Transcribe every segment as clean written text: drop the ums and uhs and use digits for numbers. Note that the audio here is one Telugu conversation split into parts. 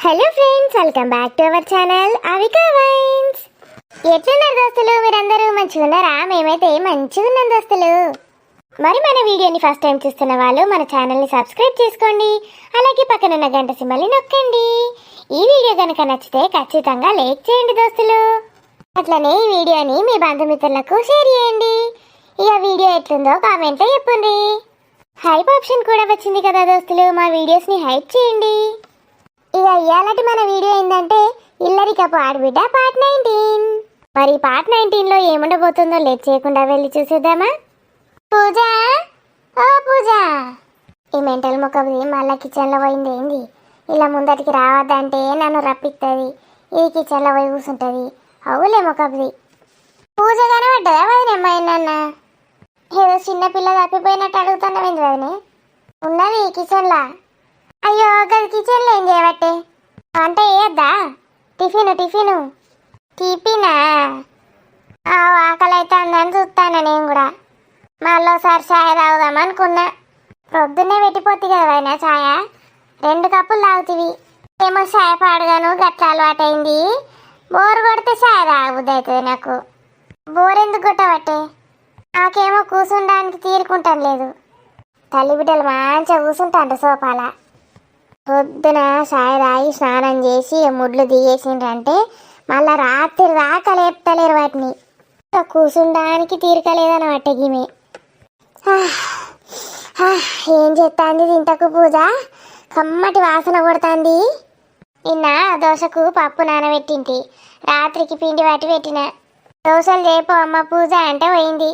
Hello friends, welcome back to our channel Avika wines. ఎట్లున్నారు దోస్తులు? మీరందరూ మంచిగా ఉన్నారా? మేమైతే మంచిగా ఉన్నాం దోస్తులు. మరి మన వీడియోని ఫస్ట్ టైం చూస్తున్న వాళ్ళు మన ఛానల్ని సబ్స్క్రైబ్ చేసుకోండి, అలాగే పక్కన ఉన్న గంట సింబల్ని నొక్కండి. ఈ వీడియో కనుక నచ్చితే ఖచ్చితంగా లైక్ చేయండి దోస్తులు. అట్లనే ఈ వీడియోని మీ బంధుమిత్రులకు షేర్ చేయండి. ఇక వీడియో ఎట్లుందో కామెంట్లో చెప్పండి. హైప్ ఆప్షన్ కూడా వచ్చింది కదా దోస్తులు, మా వీడియోస్ని హైప్ చేయండి. ఇక ఇయాలటి మన వీడియో ఏంటంటే ఇల్లరికపు ఆడబిడ్డ పార్ట్ 19. మరి పార్ట్ 19లో ఏముండబోతుందో లేట్ చేయకుండా వెళ్ళి చూసేద్దామా? పూజ, ఓ పూజ, ఈ మెంటల్ మొక్కది మళ్ళీ కిచెన్లో పోయింది ఏంది? ఇలా ముందటికి రావద్దంటే నన్ను రప్పిస్తుంది, ఈ కిచెన్లో పోయి కూర్చుంటుంది. అవులే మొక్కది. పూజ కనబడ్డదా వదినమ్మాయినన్న? ఏదో చిన్నపిల్ల తప్పిపోయినట్టు అడుగుతున్నావేంది వదినే? ఉన్నది ఈ కిచెన్లా. అయ్యో గది కిచెన్లో ఏం చేయబట్టే? వంట వేయద్దా? టిఫిను టిఫినా? ఆకలి అయితే అందని చూస్తాను నేను కూడా. మళ్ళీసారి ఛాయ్ తాగుదాం అనుకున్నా. ప్రొద్దున్నే పెట్టిపోతుంది కదా అయినా ఛాయ, 2 కప్పులు తాగుతీవి. ఏమో ఛాయ్ పాడుగాను గట్ల అలవాటైంది. బోరు కొడితే ఛాయ్ తాగబుద్ది అవుతుంది నాకు. బోర్ ఎందుకు కొట్టబట్టే? నాకేమో కూర్చుండానికి తీరుకుంటాను లేదు. తల్లి బిడ్డలు మంచిగా కూర్చుంటాండ్రు సోఫాల. పొద్దున ఛాయ్ తాగి స్నానం చేసి ముడ్లు దిగేసిండ్రంటే మళ్ళా రాత్రి దాకా లేపుతలేరు వాటిని. కూర్చుండానికి తీరికలేదన్నమాట గిమే. ఏం చేస్తాంది ఇంతకు పూజ? కమ్మటి వాసన కొడుతుంది. నిన్న దోశకు పప్పు నానబెట్టింటి, రాత్రికి పిండి పట్టి పెట్టిన. దోశలు చేపో అమ్మ పూజ అంటే పోయింది.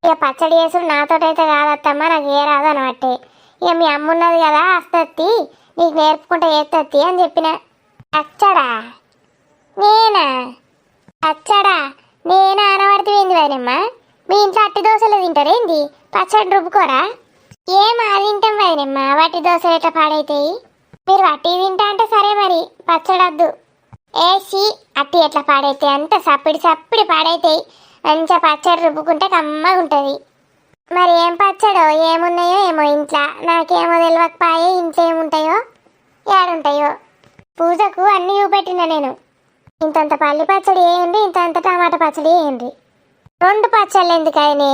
ఇక పచ్చడి చేసుడు నాతోటైతే కాదత్తమ్మ, నాకు ఏ రాదు అనబట్టే. ఇక మీ అమ్మ ఉన్నది కదా వస్తత్తి, నీకు నేర్పుకుంటే ఏత్తత్తి అని చెప్పిన. అచ్చడా నేనా అనబడితేంది వదినమ్మ? మీ ఇంట్లో అట్టి దోశలు తింటారేంది? పచ్చడి రుబ్బుకోరా? ఏం అది తింటాం వదినమ్మ, వట్టి దోశలు ఎట్లా పాడైతాయి? మీరు వట్టి తింటా అంటే సరే, మరి పచ్చడద్దు. ఏసి అట్టి ఎట్లా పాడైతాయి? అంత సప్పిడి పాడైతాయి. మంచిగా పచ్చడి రుబ్బుకుంటే కమ్మగా ఉంటుంది. మరి ఏం పచ్చడో ఏమున్నాయో ఏమో ఇంట్లో, నాకేమో తెలియకపాయే ఇంట్లో ఏముంటాయో ఏడుంటాయో. పూజకు అన్నీ చూపెట్టిన నేను. ఇంతంత పల్లి పచ్చడి వేయండి, ఇంతంత టమాటా పచ్చడి వేయండి. 2 పచ్చళ్ళు ఎందుకని?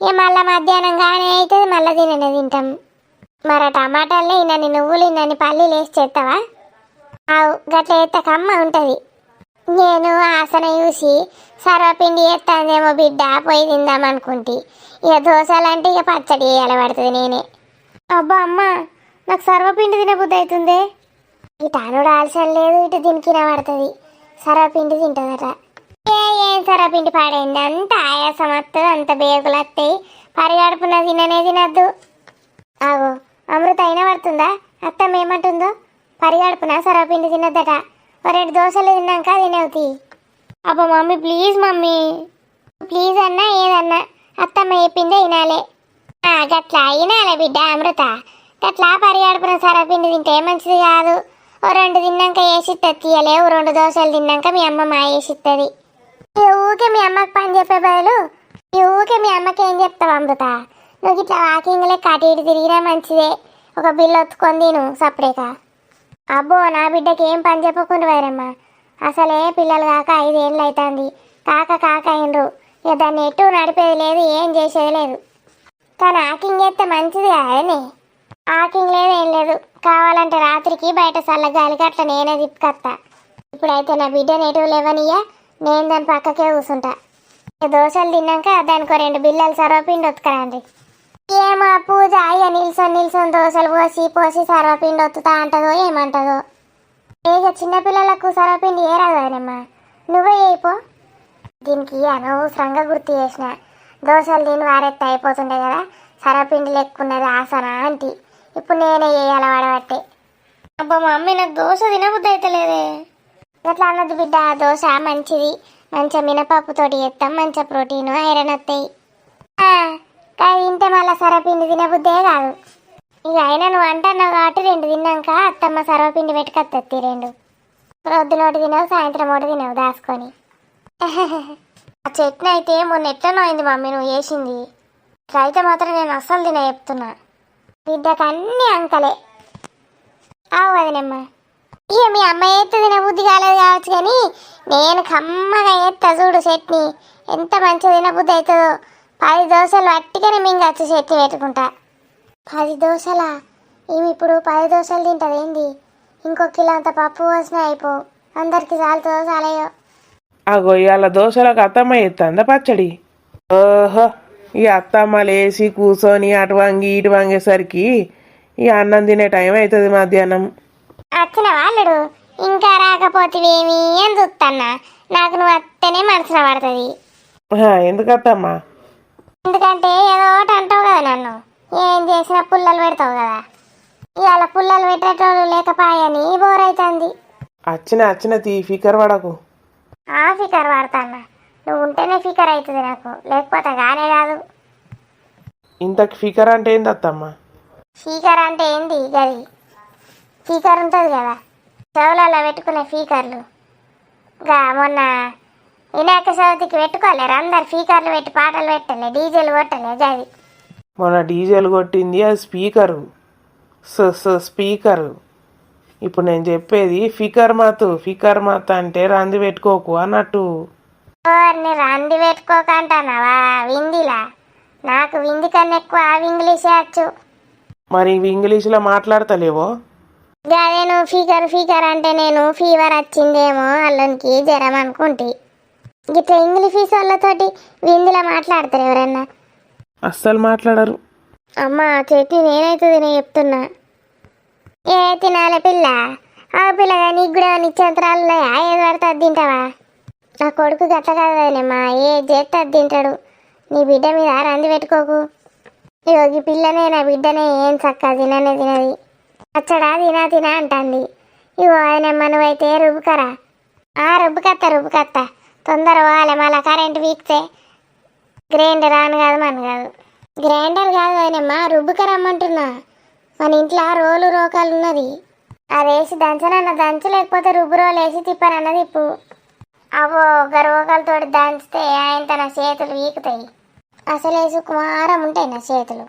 ఇక మళ్ళీ మధ్యాహ్నం కానీ అవుతుంది, మళ్ళీ తింటాం. మరి టమాటాలనే ఇన్నన్ని నువ్వులు ఇన్నన్ని పల్లీలు వేసి చేస్తావా? అవు గట్ల వేస్తే కమ్మ ఉంటుంది. నేను ఆసన చూసి సర్వపిండి వేస్తాందేమో బిడ్డ పోయి తిందాం అనుకుంటే, ఇక దోశలంటే ఇక పచ్చడి వేయాలి పడుతుంది నేనే. అబ్బా అమ్మ, నాకు సర్వపిండి తినబుద్ధి అవుతుంది. ఇటు అనుడు ఆలస్యం లేదు, ఇటు తినికిన పడుతుంది. సర్వపిండి తింటుందట. ఏం సర్వపిండి పాడైంది? అంత ఆయాసం వస్తుంది, అంత బేగులు వస్తాయి. పరిగడుపున తినద్దు. ఆగో అమృత అయినా పడుతుందా? అత్తమ్మ ఏమంటుందో? పరిగడుపున సర్వపిండి తినద్దట. 2 దోశలు తిన్నాక తినవుతి. అబ్బా మమ్మీ ప్లీజ్, మమ్మీ ప్లీజ్ అన్నా ఏదన్నా అత్తమ్మ చెప్పిందే వినాలే. గట్లా వినాలే బిడ్డ అమృత. గట్లా పరిగడుపున సరపిండి తింటే మంచిది కాదు. 2 తిన్నాక వేసిస్తుంది తీయలేవు. 2 దోశలు తిన్నాక మీ అమ్మ మా వేసిస్తుంది. ఊకే మీ అమ్మకి పని చెప్పే బదులు ఊకే మీ అమ్మకి ఏం చెప్తావు అమృత? నువ్వు ఇట్లా వాకింగ్లే కటి ఇటు తిరిగినా మంచిదే. ఒక బిల్లు ఒత్తుకొని తిను సపరేక. అబ్బో నా బిడ్డకి ఏం పని చెప్పకుండా వేరమ్మా. అసలే పిల్లలు కాక 5 ఏళ్ళు అవుతుంది. కాక అయినరు. ఇక దాన్ని ఎటు నడిపేది లేదు, ఏం చేసేది లేదు. కానీ ఆకింగ్ చేస్తే మంచిది కాదనే. ఆకింగ్ లేదు ఏం లేదు. కావాలంటే రాత్రికి బయట చల్లగాలికి అట్లా నేనే తిప్పుకొస్తా. ఇప్పుడైతే నా బిడ్డని ఎటు లేవనియ్యా, నేను దాని పక్కకే కూర్చుంటా. దోశలు తిన్నాక దానికి 2 బిల్లలు సర్వపిండి ఒత్తుకరండి. ఏమో పూజ ఇక నిల్సొని దోశలు పోసి సర్వపిండి ఒత్తుతా అంటదో ఏమంటదో. ఇక చిన్నపిల్లలకు సర్వపిండి ఏ రాదమ్మా, నువ్వే అయిపో. దీనికి అనవసరంగా గుర్తు చేసిన. దోశలు తిని వారెత్త అయిపోతుండే కదా, సర్వపిండి లెక్కున్నది ఆసన ఆంటీ. ఇప్పుడు నేనే వేయాలి వాడబట్టే. అబ్బా మమ్మీ, నాకు దోశ తినబుద్ధి అయితే లేదే. అట్లా అన్నది బిడ్డ. దోశ మంచిది, మంచిగా మినపప్పుతోటి చేస్తాం, మంచిగా ప్రోటీన్ ఐరన్ వస్తాయి. కానీ తింటే మళ్ళీ సర్వపిండి తినబుద్దే కాదు. ఇక అయినా నువ్వు అంటున్నావు కాబట్టి 2 తిన్నాక అత్తమ్మ సర్వపిండి పెట్టుకొస్తుంది. 2 పొద్దున ఒకటి తినవు, సాయంత్రం ఒకటి తినవు దాసుకొని. ఆ చట్నీ అయితే మొన్న ఎట్లనో అయింది మమ్మీ నువ్వు వేసింది. అయితే మాత్రం నేను అస్సలు తిన చెప్తున్నా. బిడ్డకు అన్నీ అంకలే. వదినమ్మ ఇక మీ అమ్మ ఎత్తు తినబుద్ధి కాలేదు కావచ్చు కానీ నేను కమ్మగా ఎత్తా చూడు చట్నీ ఎంత మంచిగా తినబుద్ధి అవుతుందో 10 దోశలు అట్టిగానే మింగచ్చు చట్నీ పెట్టుకుంటా 10 దోశలా ఈమె ఇప్పుడు 10 దోశలు తింటది ఏంది ఇంకో కిలో అంత పప్పు పోసినా అయిపో అందరికి చాలుతుందో చాలయో అగో ఇవాళ దోశలకు అత్తమ్మ ఎత్తందా పచ్చడి ఓహో ఈ అత్తమ్మ లేచి కూర్చొని అటు వంగి ఇటు వంగేసరికి ఈ అన్నం తినే టైం అవుతుంది మధ్యాహ్నం వచ్చిన వాళ్ళడు ఇంకా రాకపోతేవేమి అని చూస్తాన్నా నాకు నువ్వు అత్తనే మనసున పడుతుంది ఎందుకు అత్తమ్మ ఎందుకంటే ఏదో ఒకటి అంటావు కదా నన్ను ఏం చేసినా పుల్లలు పెడతావు కదా ఇవాళ పుల్లలు పెట్టేటోళ్ళు లేకపాయని బోర్ అవుతుంది వచ్చిన తీ ఫికర్ పడకు ఆ ఫికర్ వాడతాన్నా నువ్వు ఉంటేనే ఫికర్ అవుతుంది నాకు లేకపోతే గానే కాదు ఇంతకు ఫికర్ అంటే ఏంది అత్తమ్మ ఫీకర్ అంటే ఏంది గది ఫీకర్ ఉంటుంది కదా చెవులలో పెట్టుకునే ఫీకర్లు ఇంకా మొన్న వినాయక చవితికి పెట్టుకోలేరు అందరు ఫీకర్లు పెట్టి పాటలు పెట్టలే డీజేలు కొట్టలే గది మొన్న డీజేలు కొట్టింది అది స్పీకరు స్పీకరు ఇప్పుడు నేను చెప్పేది ఫికర్ మాత్ అంటే రంది పెట్టుకోకు అన్నట్టు ఓర్ని రంది పెట్టుకోకంటానావా విందిలా నాకు వింది కన్నా ఎక్కువ ఇంగ్లీషే వచ్చు మరి ఇవి ఇంగ్లీష్లో మాట్లాడతలేవో అదే నువ్వు ఫీకర్ అంటే నేను ఫీవర్ వచ్చిందేమో అల్లునికి జ్వరం అనుకుంటే ఇట్లా ఇంగ్లీష్ వాళ్ళతోటి విందులో మాట్లాడతారు ఎవరన్నా అస్సలు మాట్లాడరు అమ్మ చెట్టు నేనైతే నేను చెప్తున్నా ఏ తినాలే పిల్ల ఆ పిల్లగా నీకు కూడా నిశ్చంతరాలు ఉన్నాయా ఏది పడితే అది తింటావా నా కొడుకు గట్ల కాదనేమ్మా ఏ చేస్తే అది తింటాడు నీ బిడ్డ మీద రంది పెట్టుకోకు ఇగో ఈ పిల్లనే నా బిడ్డనే ఏం చక్క తిననే తినది అచ్చడా తినా అంటుంది ఇగో ఆయనమ్మ నువ్వైతే రుబ్బుకరా రుబ్బుకత్త తొందర పోవాలి మళ్ళీ కరెంట్ వీక్తే గ్రైండర్ ఆన్ కాదు మన కాదు గ్రైండర్ కాదు ఆయనమ్మ రుబ్బుకరమ్మంటున్నా మన ఇంట్లో రోలు రోకాలు ఉన్నది అది వేసి దంచనన్న దంచు లేకపోతే రుబ్బు రోలు వేసి తిప్పనన్నది ఇప్పు అవో ఒక రోకాలతో దంచితే ఆయన తన చేతులు వీకుతాయి అసలే సుకుమారం ఉంటాయి నా చేతులు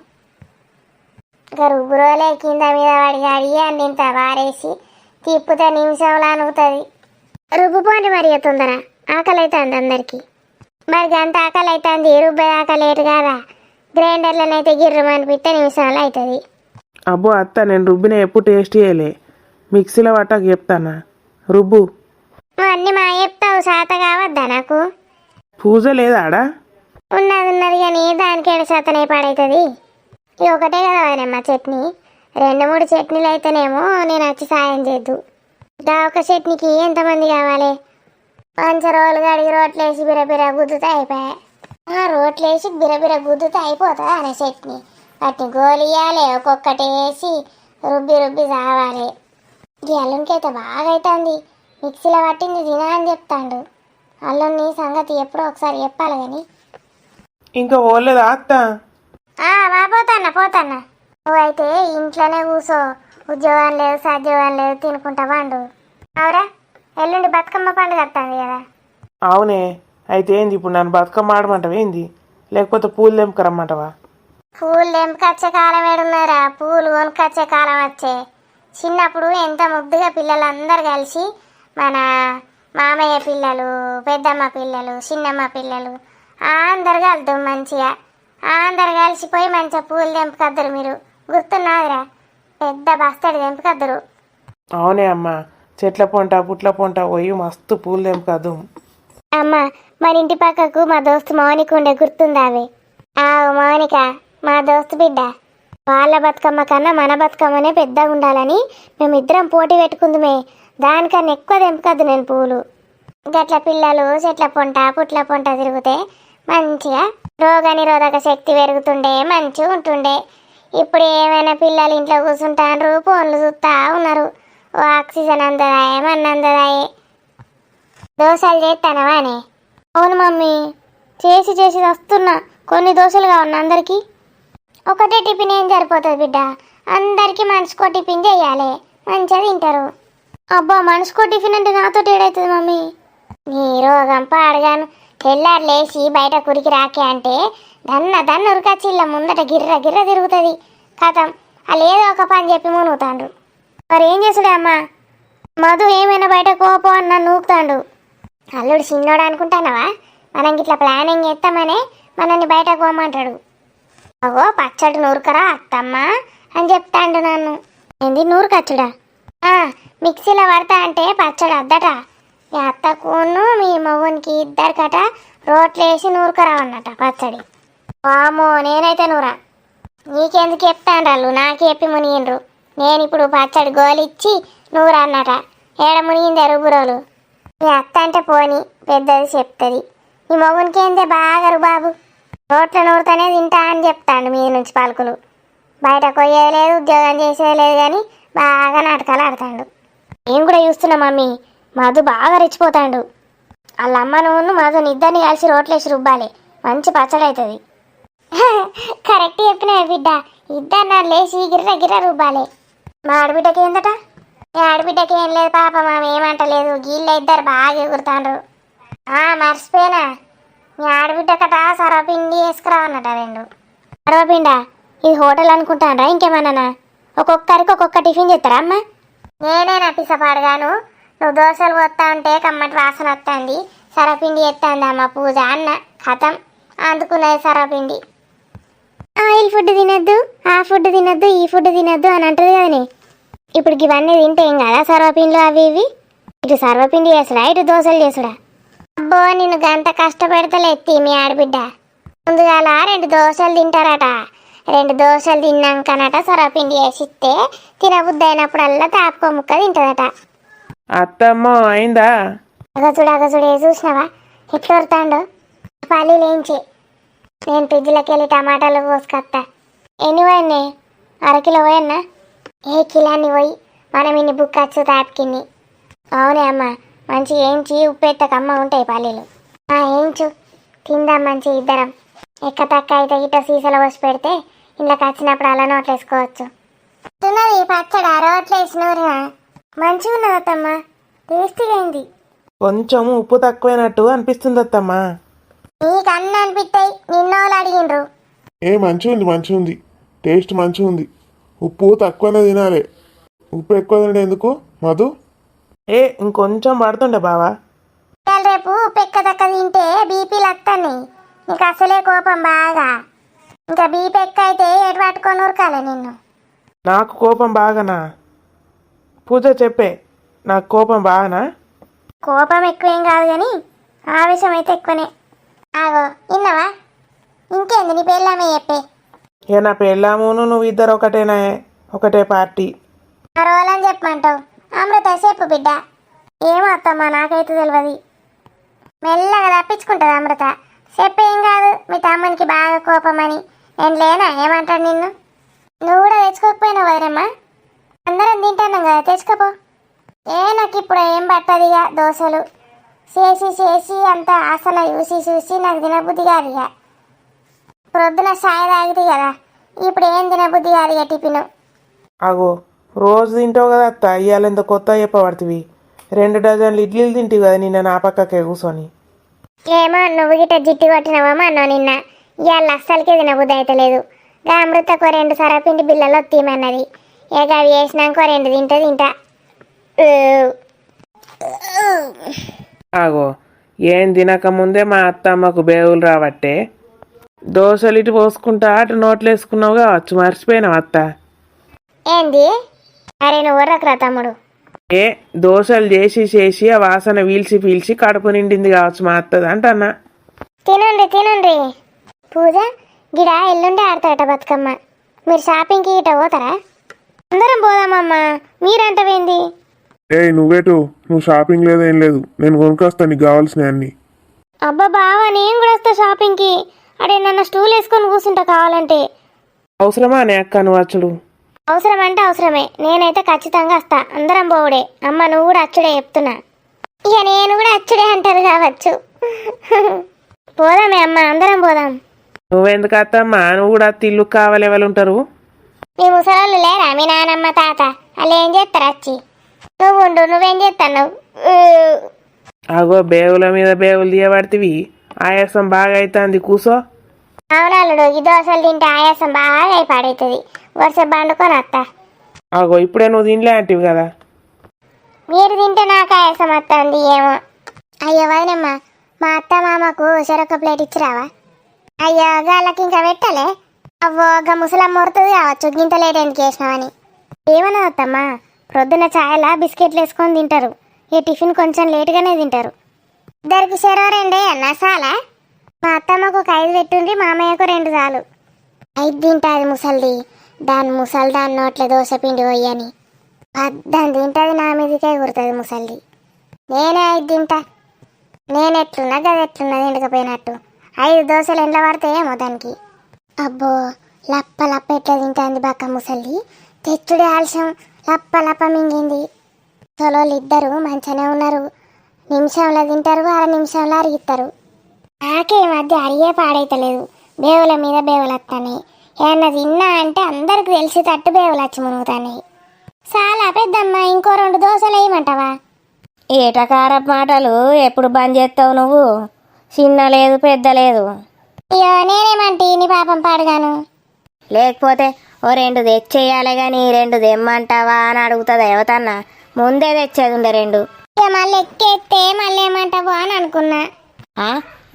ఇక రుబ్బు రోలే కింద మీద వాడికి అడిగి అన్నింత వారేసి తిప్పితే నిమిషంలో అనుగుతుంది రుబ్బుపోండి మరి తొందర ఆకలి అవుతుంది అందరికి మరి అంత ఆకలి అవుతుంది రుబ్బే ఆకలి లేటు కాదా గ్రైండర్లోనైతే గిర్రం అనిపిస్తే నిమిషంలో అవుతుంది అబ్బో అత్త నేను రుబ్బిన ఎప్పుడు టేస్ట్ చేయలే మిక్సీలో పట్టాక చెప్తానా రుబ్బు నువ్వు అన్ని మా చెప్తావు శాత కావద్దా నాకు పూజ లేదా ఆడా ఉన్నది కానీ దానికి ఏడు శాతనే పాడవుతుంది ఇది ఒకటే కదా వానమ్మ చట్నీ 2-3 చట్నీలు అయితేనేమో నేను వచ్చి సాయం చేద్దు దా ఒక చట్నీకి ఎంతమంది కావాలి పంచరోలు గడిగి రోట్లేసి బిరబిర గుద్దుతే అయిపోయాయి రోట్లేసి బిరబిర గుద్దుతే అయిపోతుంది అనే చట్నీ వాటిని గోలియాలి ఒక్కొక్కటి వేసి రుబ్బి సావాలి ఈ అల్లునికి అయితే బాగా అవుతుంది మిక్సీలో పట్టింది తినా అని చెప్తాడు అల్లుని సంగతి ఎప్పుడో ఒకసారి చెప్పాలి కానీ ఇంకా పోలేదా అత్త పోతాన్నా నువ్వైతే ఇంట్లోనే కూసో ఉద్యోగం లేదు సద్యోగం లేదు తినుకుంటా పండు అవురా ఎల్లుండి బతుకమ్మ పండుగ వస్తుంది కదా అవునే అయితే ఏంది ఇప్పుడు నన్ను బతుకమ్మ ఆడమంటావా ఏంది లేకపోతే పూలు తెంపుకరమ్మంటావా పూలు తెంపుకొచ్చే కాలం ఏడున్నారా పూలు కొనుక్కొచ్చే కాలం వచ్చే చిన్నప్పుడు ఎంత ముద్దుగా పిల్లలందరూ కలిసి మన మామయ్య పిల్లలు పెద్దమ్మ పిల్లలు చిన్నమ్మ పిల్లలు అందరు కలుద్దాం మంచిగా అందరు కలిసిపోయి మంచిగా పూలు తెంపుకద్దరు మీరు గుర్తున్నాదిరా పెద్ద బస్తడి తెంపుకద్దరు అవునే అమ్మ చెట్ల పొంట పుట్ల పొంట పోయి మస్తు పూలు తెంపుకద్దు అమ్మ మన ఇంటి పక్కకు మా దోస్తు మౌనిక ఉండే గుర్తుందావి మౌనిక మా దోస్తు బిడ్డ వాళ్ళ బతుకమ్మ కన్నా మన బతుకమ్మనే పెద్దగా ఉండాలని మేమిద్దరం పోటీ పెట్టుకుందుమే దానికన్నా ఎక్కువ తెంపుకద్దు నేను పూలు గట్ల పిల్లలు చెట్ల పొంట పుట్ల పొంట తిరిగితే మంచిగా రోగనిరోధక శక్తి పెరుగుతుండే మంచిగా ఉంటుండే ఇప్పుడు ఏమైనా పిల్లలు ఇంట్లో కూర్చుంటారు ఫోన్లు చూస్తూ ఉన్నారు ఓ ఆక్సిజన్ అందదాయే మన్న అందదాయే దోశలు చేస్తానవానే అవును మమ్మీ చేసి వస్తున్నా కొన్ని దోశలు కావాలి అందరికీ ఒకటే టిఫిన్ ఏం సరిపోతుంది బిడ్డ అందరికీ మనిషికో టిఫిన్ చేయాలి మంచిగా తింటారు అబ్బా మనిషికో టిఫిన్ అంటే నాతో ఏడవుతుంది మమ్మీ నీ రోగం పాడగాను తెల్లారు లేచి బయట కురికి రాకే అంటే దన్న ఉరికొచ్చి ఇళ్ళ ముందట గిర్ర తిరుగుతుంది కథం వాళ్ళు ఏదో ఒక పని చెప్పి మునుగుతాండ్రు మరి ఏం చేసుడే అమ్మా మధు ఏమైనా బయట కోపం అన్న నూకుతాండు. అల్లుడు చిన్నోడు అనుకుంటానవా? మనం ఇట్లా ప్లానింగ్ చేస్తామనే మనల్ని బయట పోమంటాడు. అగో పచ్చడి నూరుకరా అత్తమ్మ అని చెప్తాండు నన్ను. ఏంది నూరుకచ్చుడా? మిక్సీలో పడతా అంటే పచ్చడి అద్దట. మీ అత్తకును మీ మొగునికి ఇద్దరికట రోట్లేసి నూరుకరా అన్నట పచ్చడి. వామో నేనైతే నూరా. నీకెందుకు చెప్తాను వాళ్ళు, నాకు చెప్పి మునిగిండ్రు. నేను ఇప్పుడు పచ్చడి గోలిచ్చి నూరు అన్నట. ఏడ మునిగింది రుబురోలు. మీ అత్త అంటే పోని పెద్దది చెప్తుంది. నీ మొగునికి ఏందే బాగా రుబాబు. రోట్ల నూరుతోనే తింటా అని చెప్తాండు మీద నుంచి పలుకులు. బయట కొయ్యేది లేదు, ఉద్యోగం చేసేది లేదు, కానీ బాగా నాటకాలు ఆడతాడు. నేను కూడా చూస్తున్నా మమ్మీ, మధు బాగా రెచ్చిపోతాడు. వాళ్ళ అమ్మ నువ్వు మధుని ఇద్దరిని కలిసి రోట్లేసి రుబ్బాలి, మంచి పచ్చడి అవుతుంది. కరెక్ట్ చెప్పినా బిడ్డ, ఇద్దరు నా లేచి గిర్ర గిర్ర రుబ్బాలి. మా ఆడబిడ్డకి ఏందట? మీ ఆడబిడ్డకి ఏం లేదు పాప, మామ ఏమంటలేదు. గీళ్ళ ఇద్దరు బాగా ఎగురుతాండ్రు. మర్చిపోయినా, మీ ఆడబిడ్డకట సర్వపిండి వేసుకురావన్నట 2. సర్వపిండా? ఇది హోటల్ అనుకుంటానరా ఇంకేమన్నా? ఒక్కొక్కరికి ఒక్కొక్క టిఫిన్ చేస్తారా అమ్మ? నేనేనా పిసపాడుగాను? నువ్వు దోశలు పోతా ఉంటే కమ్మటి వాసన వస్తుంది, సర్వపిండి ఎత్తాంది అమ్మ పూజ అన్న. కథం అందుకున్నది సర్వపిండి. ఆయిల్ ఫుడ్ తినద్దు, ఆ ఫుడ్ తినద్దు, ఈ ఫుడ్ తినద్దు అని అంటది కదనే. ఇప్పుడు ఇవన్నీ తింటే ఏం కదా సర్వపిండిలు అవి ఇవి? ఇటు సర్వపిండి చేసుడా, ఇటు దోశలు చేసుడా? అబ్బో నిన్ను గంట కష్టపెడతలే ఎత్తి మీ ఆడబిడ్డ. ముందుగాల 2 దోశలు తింటారట. 2 దోశలు తిన్నాకనట సర్వపిండి వేసిస్తే తినబుద్ధి అయినప్పుడల్లా తాపుకో ముక్క తింటదట. అత్తమ్మ అయిందా? అగచుడే చూసినావా ఎట్లా వరుతాండో? పల్లీలు వేయించి నేను ఫ్రిడ్జ్లోకి వెళ్ళి టమాటాలు కోసుకొస్తా. ఎన్ని పోయినాయి? 1/2 కిలో పోయన్నా? ఏ కిలాన్ని పోయి మనం ఇన్ని బుక్కచ్చు తాపికిన్ని. అవునే అమ్మ, మంచి వేయించి ఉప్పెత్తకమ్మ ఉంటాయి పల్లీలు. వేయించు తిందాం మంచి ఇద్దరం. ఎక్క తక్క అయితే గిట్ట సీసాలో పోసి పెడితే ఇంట్లోకి వచ్చినప్పుడు అలా నోట్లు వేసుకోవచ్చు. తిన్నది పచ్చడా రోట్లేసి నూరిన మంచిగా ఉన్నది అత్తమ్మ, టేస్టీగా అయింది. కొంచెం ఉప్పు తక్కువైనట్టు అనిపిస్తుంది అత్తమ్మ. నీకు అన్నీ అనిపిస్తాయి, నిన్నోళ్ళు అడిగిండ్రు. మంచిగా ఉంది, టేస్ట్ మంచిగా ఉంది. ఉప్పు తక్కువనే తినాలి, ఉప్పు ఎక్కువ తినడం ఎందుకు మధు? ఇంకొంచెం పడుతుండే బావా. రేపు పెక్క తక్క తింటే బీపీలు వస్తాయి. నీకు అసలే కోపం బాగా. ఇంకా బీపీ ఎక్క అయితే ఎటు పట్టుకొని ఉరకాలి నిన్ను. నాకు కోపం బాగానా? పూజ చెప్పే, నాకు కోపం బాగానా? కోపం ఎక్కువేం కాదు కానీ ఆవేశం అయితే ఎక్కువనే. ఆగో విన్నావా? ఇంకేంది నీ పెళ్ళామే చెప్పే. నా పెళ్ళామును నువ్వు ఇద్దరు ఒకటేనా? ఒకటే పార్టీ. రోలని చెప్పమంటావు? అమృత చెప్పు బిడ్డ. ఏమో అత్తమ్మా నాకైతే తెలియదు. మెల్లగా తప్పించుకుంటుంది అమృత. చెప్పేం కాదు, మీ తమ్మునికి బాగా కోపం అని. నేను లేనా ఏమంటాడు నిన్ను? నువ్వు కూడా తెచ్చుకోకపోయినావు కదరమ్మా. అందరం తింటాను కదా, తెచ్చుకోపో. నాకు ఇప్పుడు ఏం పట్టదిగా దోశలు చేసి అంత ఆసన చూసి నాకు తినబుద్ధి కాదు. ఇక ప్రొద్దున చాయ్ తాగితే కదా, ఇప్పుడు ఏం తినబుద్ధి కాదు ఇక టిఫిన్. అగో రోజు తింటావు కదా అత్త, ఇవాళ ఎంత కొత్త చెప్పబడుతుంది. 2 డజన్లు ఇడ్లీలు తింటివి కదా నిన్న నా పక్కకే కూర్చొని. ఏమో నువ్వు గిట్ట జిట్టు కొట్టినవమ్మా అన్నావు నిన్న. ఇవాళ అస్సలకే తినబుద్ధి అయితే లేదు. గా అమృతకు 2 సరపిండి బిళ్ళలు వస్తామన్నది. ఇక అవి వేసినాక 2 తింటా. ఆగో ఏం తినక ముందే మా అత్తమ్మకు బేవులు రావట్టే. దోశలు ఇటు పోసుకుంటా అటు నోట్లు వేసుకున్నావు కావచ్చు, మర్చిపోయినావు అత్త. ఏంది? అరే నువ్వు వర్రకురా తమ్ముడు. దోశలు చేసి ఆ వాసన పీల్చి కడుపు నిండింది కావచ్చు మా అత్తది అంటన్నా. తినండి. పూజ గిడ ఎల్లుండి ఆడతారట బతుకమ్మ. మీరు షాపింగ్కి గిట్ట పోతారా? అందరం పోదామమ్మా, మీరంటవేంది? నువ్వు షాపింగ్ లేదేం లేదు, నేను కొనుక్కొస్తా నీకు కావాల్సినవి అన్ని. అబ్బా బావా, నేను కూడా వస్తా షాపింగ్కి. అడే నన్ను స్టూల్ వేసుకొని కూర్చుంటా కావాలంటే. అవసరమా నే అక్క నువ్వు వచ్చుడు? అవసరం అంటే అవసరమే, నేనైతే ఖచ్చితంగా వస్తా. అందరం పోవుడే. అమ్మ నువ్వు కూడా అచ్చుడే చెప్తున్నా. ఇక నేను కూడా అచ్చుడే అంటారు కావచ్చు. పోదామే అమ్మ, అందరం పోదాం. నువ్వెందుకు అత్తమ్మా, నువ్వు కూడా తిల్లు కావాలి ఎవరు ఉంటారు? మీ ముసలోళ్ళు లేరా? మీ నానమ్మ తాత వాళ్ళు ఏం చేస్తారు వచ్చి? నువ్వేం చేస్తావు? అగో బేవుల మీద బేవులు తీయబడితివి, ఆయాసం బాగా అవుతుంది, కూసో. అవునాలుడు, ఈ దోశలు తింటే ఆయాసం బాగా అయిపోతుంది. వరుస బండుకొని వస్తా. అగో ఇప్పుడే నువ్వు తినలే అంటివి కదా. మీరు తింటే నాకు ఆయాసం వస్తుంది ఏమో. అయ్యో వదినమ్మ, మా అత్త మామకు చెరొక ప్లేట్ ఇచ్చిరావా? అయ్యో గాళ్ళకి ఇంకా పెట్టలే. అవ్వో గా ముసలమ్మ మొరుతుంది కావచ్చు గింత లేట్ ఎందుకు వేసినావని. ఏమన్నా వద్దమ్మా, ప్రొద్దున ఛాయలా బిస్కెట్లు వేసుకొని తింటారు, ఈ టిఫిన్ కొంచెం లేటుగానే తింటారు. ఇద్దరికి చెరో రెండే అన్నా చాలా? మా అత్తమ్మకు ఒక 5 పెట్టుండ్రి, మామయ్యకు 2 చాలు. 5 తింటుంది ముసలిది, దాని నోట్ల దోశ పిండి పోయని పద్దాన్ని తింటుంది, నా మీదకే కుడుతుంది ముసలిది. నేనే 5 తింటా. నేనెట్లున్నా గది ఎట్లున్నా తిండకపోయినట్టు 5 దోశలు ఎండ్ల పడతాయేమో దానికి. అబ్బో లప్ప లప్ప ఎట్లా తింటుంది బక్క ముసలిది, తెచ్చుడే ఆలస్యం లప్ప లప్ప మింగింది. సొలోళ్ళు ఇద్దరు మంచిగానే ఉన్నారు, నిమిషంలో తింటారు, 1/2 నిమిషంలో అరిగిస్తారు. నాకే ఈ మధ్య అరిగే పాడైతలేదు, బేవుల మీద బేవులు వస్తాయి. ఏమన్నా తిన్నా అంటే అందరికి తెలిసేటట్టు బేవులు వచ్చి మునుగుతాయి. చాలా పెద్దమ్మ, ఇంకో 2 దోశలు వేయమంటావా? ఏటకారపు మాటలు ఎప్పుడు బంద్ చేస్తావు నువ్వు? చిన్న లేదు పెద్ద లేదు. అయ్యో నేనేమంటే నీ పాపం పాడుగాను. లేకపోతే ఓ 2 తెచ్చేయాలి కానీ 2 తెమ్మంటావా అని అడుగుతుంది ఎవతన్నా. ముందే తెచ్చేది ఉండే 2. ఇక మళ్ళీ ఎక్కేస్తే మళ్ళీ ఏమంటావు అని అనుకున్నా.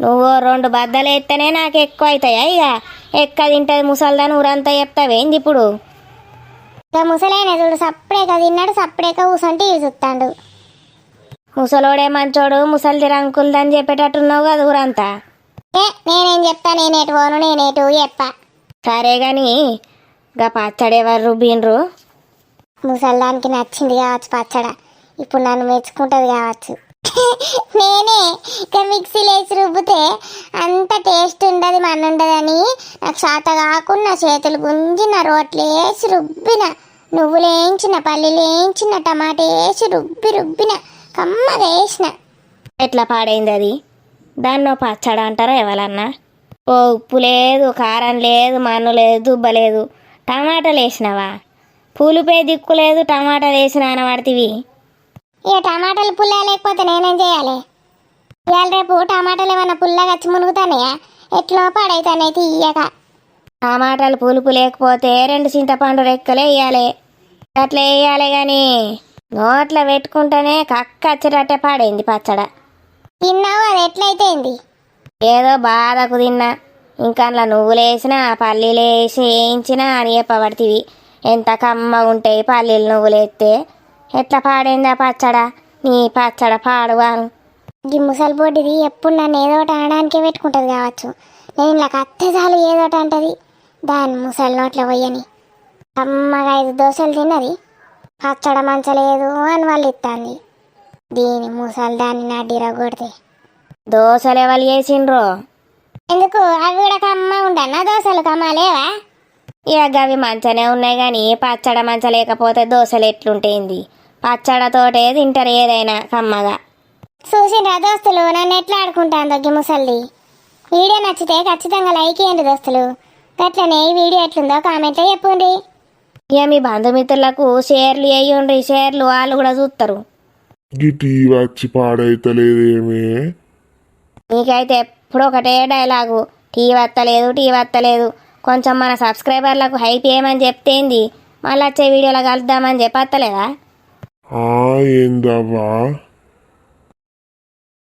నువ్వు 2 బద్దలు ఎత్తేనే నాకు ఎక్కువ అవుతాయా? ఇక ఎక్క తింటుంది ముసల్దాని ఊరంతా చెప్తావేంది ఇప్పుడు? ఇక ముసలైన చూడు సప్పుడేక తిన్నాడు, సప్పుడేక కూర్చుంటే ఇవి చూస్తాడు. ముసలోడే మంచోడు, ముసలిది రంకులదని చెప్పేటట్టున్నావు కదా ఊరంతా. నేనేం చెప్తా, నేనేటు పోను, నేనేటు చెప్పా. సరే గాని గా పచ్చడి ఎవరు రుబ్బిండ్రు? ముసల్దానికి నచ్చింది కావచ్చు పచ్చడ, ఇప్పుడు నన్ను మెచ్చుకుంటుంది కావచ్చు. నేనే ఇక మిక్సీలో వేసి రుబ్బితే అంత టేస్ట్ ఉండదు, మన ఉండదని నాకు శాత కాకుండా చేతులు గుంజిన, రోట్లు వేసి రుబ్బిన, నువ్వులు వేయించిన, పల్లీలు వేయించిన, టమాటా వేసి రుబ్బిన, కమ్మగా వేసిన. ఎట్లా పాడైంది అది? దాన్నో పచ్చడి అంటారా ఎవరన్నా? ఓ ఉప్పు లేదు, కారం లేదు, మన్ను లేదు, దుబ్బ లేదు, టమాటాలు వేసినావా? పులుపే దిక్కు లేదు, టమాటాలు వేసిన అనబడితివి. ఇక టమాటాలు పుల్ల లేకపోతే నేనేం చేయాలి? ఇవాళ రేపు టమాటాలు ఏమన్నా పుల్లగా వచ్చి మునుగుతానయా? ఎట్లో పాడైతానే తీయక. టమాటాలు పులుపు లేకపోతే 2 చింతపండు రెక్కలే వేయాలి. అట్లా వేయాలి కానీ నోట్లో పెట్టుకుంటేనే కక్క వచ్చేటట్టే పాడైంది పచ్చడ. తిన్నావు అది ఎట్లయితేంది? ఏదో బాధకు తిన్నా, ఇంకా అందులో నువ్వులు వేసినా పల్లీలు వేసి వేయించినా అని చెప్పబడితివి. ఎంత కమ్మగా ఉంటాయి పల్లీలు నువ్వులు వేస్తే. ఎట్లా పాడైందా పచ్చడ? నీ పచ్చడ పాడువాను. ఈ ముసలి బొడ్డిది ఎప్పుడు నన్ను ఏదోటి అనడానికే పెట్టుకుంటుంది కావచ్చు. నేను ఇలా కత్తే చాలు ఏదోటి అంటది, దాని ముసలి నోట్లో పోయని. అమ్మగా 5 దోశలు తిన్నది, పచ్చడ మంచలేదు అని వాళ్ళు ఇస్తుంది. దీని ముసలి దాన్ని నడ్డిరా కొడితే. దోశలు ఎవరు చేసిండ్రో? ఎందుకు అవి కూడా కమ్మ ఉండన్నా? దోశలు కమ్మలేవా? ఇక అవి మంచనే ఉన్నాయి కానీ పచ్చడ మంచ లేకపోతే దోశలు ఎట్లుంటేంది? పచ్చడతోటే తింటారు ఏదైనా కమ్మగా. చూసిండ్రా దోస్తులు నన్ను ఎట్లా ఆడుకుంటాను దొగ్గి ముసలిది? వీడియో నచ్చితే ఖచ్చితంగా లైక్ చేయండి దోస్తులు. గట్లనే ఈ వీడియో ఎట్లుందో కామెంట్లో చెప్పండి. ఇక మీ బంధుమిత్రులకు షేర్లు వేయండి, షేర్లు వాళ్ళు కూడా చూస్తారు. గిటి వచ్చి పాడైతలేదేమే? నీకైతే ఎప్పుడు ఒకటే డైలాగు, టీ వత్తలేదు. కొంచెం మన సబ్స్క్రైబర్లకు హైప్ ఏమని చెప్తేంది, మళ్ళీ వచ్చే వీడియోలో కలుద్దామని చెప్పత్తలేదా? ఏందవ్వా?